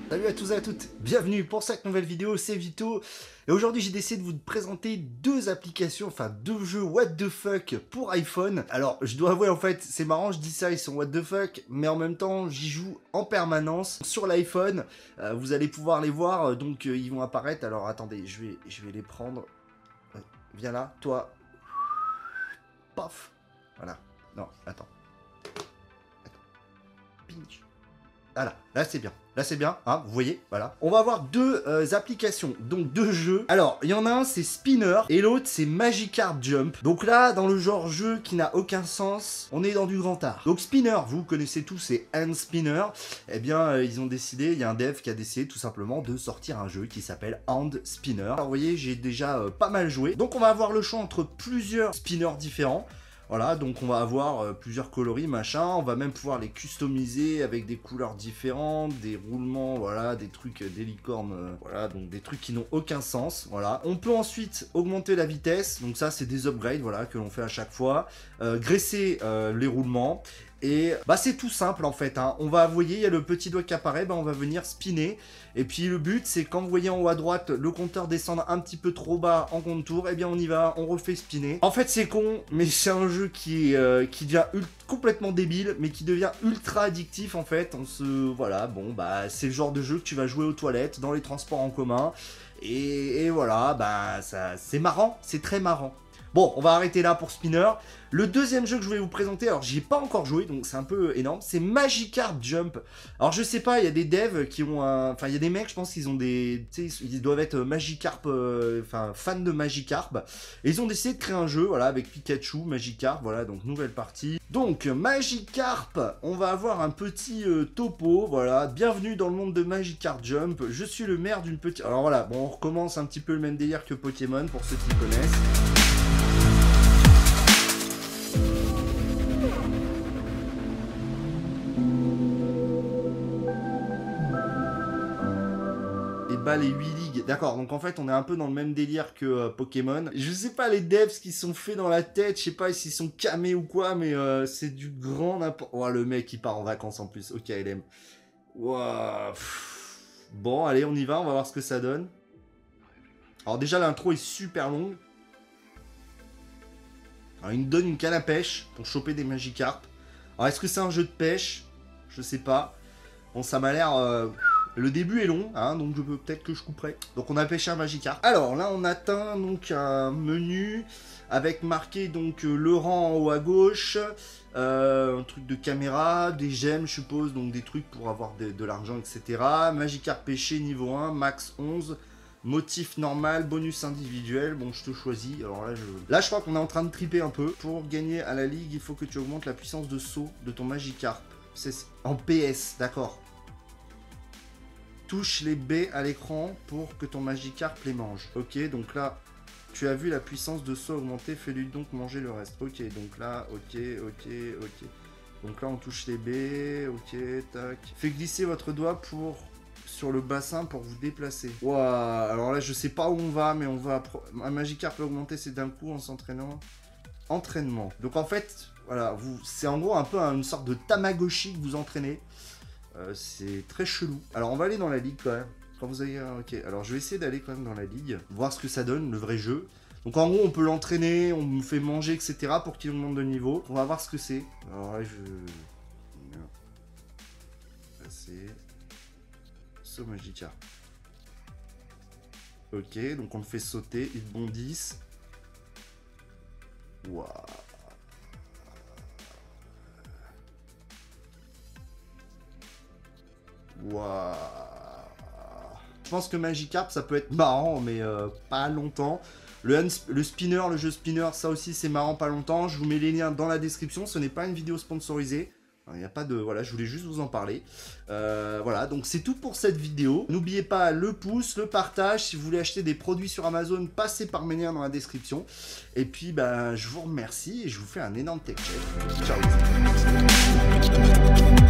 Salut à tous et à toutes, bienvenue pour cette nouvelle vidéo, c'est Vito. Et aujourd'hui j'ai décidé de vous présenter deux applications, enfin deux jeux what the fuck pour iPhone. Alors je dois avouer en fait, c'est marrant, je dis ça, ils sont what the fuck, mais en même temps j'y joue en permanence sur l'iPhone. Vous allez pouvoir les voir, donc ils vont apparaître. Alors attendez, je vais les prendre. Viens là, toi. Paf. Voilà. Non, attends. Pinch. Voilà, là c'est bien, hein, vous voyez, voilà. On va avoir deux applications, donc deux jeux. Alors, il y en a un, c'est Spinner, et l'autre, c'est Magikarp Jump. Donc là, dans le genre jeu qui n'a aucun sens, on est dans du grand art. Donc Spinner, vous connaissez tous, c'est Hand Spinner. Eh bien, ils ont décidé, il y a un dev qui a décidé tout simplement de sortir un jeu qui s'appelle Hand Spinner. Alors, vous voyez, j'ai déjà pas mal joué. Donc on va avoir le choix entre plusieurs spinners différents. Voilà, donc on va avoir plusieurs coloris, machin, on va même pouvoir les customiser avec des couleurs différentes, des roulements, voilà, des trucs, des licornes, voilà, donc des trucs qui n'ont aucun sens, voilà. On peut ensuite augmenter la vitesse, donc ça c'est des upgrades, voilà, que l'on fait à chaque fois, graisser les roulements, et bah c'est tout simple en fait, hein. On va, vous voyez, il y a le petit doigt qui apparaît, bah on va venir spinner. Et puis le but c'est quand vous voyez en haut à droite le compteur descendre un petit peu trop bas en contour, et bien on y va, on refait spinner. En fait c'est con, mais c'est un jeu qui devient complètement débile, mais qui devient ultra addictif en fait. Voilà, bon bah c'est le genre de jeu que tu vas jouer aux toilettes, dans les transports en commun. Et voilà, bah ça c'est marrant, c'est très marrant. Bon, on va arrêter là pour Spinner. Le deuxième jeu que je voulais vous présenter, alors j'y ai pas encore joué, donc c'est un peu énorme, c'est Magikarp Jump. Alors je sais pas, il y a des devs qui ont un... Enfin, il y a des mecs, je pense qu'ils ont des... Tu sais, ils doivent être Magikarp, enfin, fans de Magikarp. Et ils ont décidé de créer un jeu, voilà, avec Pikachu, Magikarp, voilà, donc nouvelle partie. Donc, Magikarp, on va avoir un petit topo, voilà. Bienvenue dans le monde de Magikarp Jump. Je suis le maire d'une petite... Alors voilà, bon, on recommence un petit peu le même délire que Pokémon, pour ceux qui connaissent. Les 8 ligues, d'accord, donc en fait on est un peu dans le même délire que Pokémon. Je sais pas les devs ce qu'ils sont fait dans la tête, je sais pas s'ils sont camés ou quoi, mais c'est du grand n'importe... Oh, le mec il part en vacances en plus, ok LM. Wow. Bon allez on y va, on va voir ce que ça donne. Alors déjà l'intro est super longue. Alors il nous donne une canne à pêche pour choper des Magikarp. Alors est-ce que c'est un jeu de pêche? Je sais pas. Bon ça m'a l'air... Le début est long, hein, donc je peux peut-être que je couperai. Donc on a pêché un Magikarp. Alors là on atteint donc un menu avec marqué donc le rang en haut à gauche, un truc de caméra, des gemmes je suppose, donc des trucs pour avoir de l'argent, etc. Magikarp pêché niveau 1, max 11. Motif normal, bonus individuel, bon je te choisis. Alors là je crois qu'on est en train de triper un peu. Pour gagner à la ligue, il faut que tu augmentes la puissance de saut de ton Magikarp. C'est en PS, d'accord. Touche les B à l'écran pour que ton Magikarp les mange. Ok, donc là, tu as vu la puissance de saut augmenter, fais-lui donc manger le reste. Ok, donc là, ok. Donc là, on touche les B, ok, tac. Faites glisser votre doigt sur le bassin pour vous déplacer. Waouh, alors là, je sais pas où on va, mais on va... Un Magikarp peut augmenter, c'est d'un coup en s'entraînant. Entraînement. Donc en fait, voilà, c'est en gros un peu une sorte de Tamagotchi que vous entraînez. C'est très chelou. Alors on va aller dans la ligue quand même. Quand vous avez... Ok, alors je vais essayer d'aller quand même dans la ligue. Voir ce que ça donne, le vrai jeu. Donc en gros on peut l'entraîner, on me fait manger, etc. pour qu'il augmente de niveau. On va voir ce que c'est. Alors là c'est... Saut Magikarp. Ok, donc on le fait sauter, ils bondissent. Waouh. Waouh. Je pense que Magikarp ça peut être marrant mais pas longtemps. Le spinner, le jeu spinner, ça aussi c'est marrant pas longtemps. Je vous mets les liens dans la description, ce n'est pas une vidéo sponsorisée. Il n'y a pas de... Voilà, je voulais juste vous en parler. Voilà, donc c'est tout pour cette vidéo. N'oubliez pas le pouce, le partage. Si vous voulez acheter des produits sur Amazon, passez par mes liens dans la description. Et puis, bah, je vous remercie et je vous fais un énorme tech check. Ciao les amis.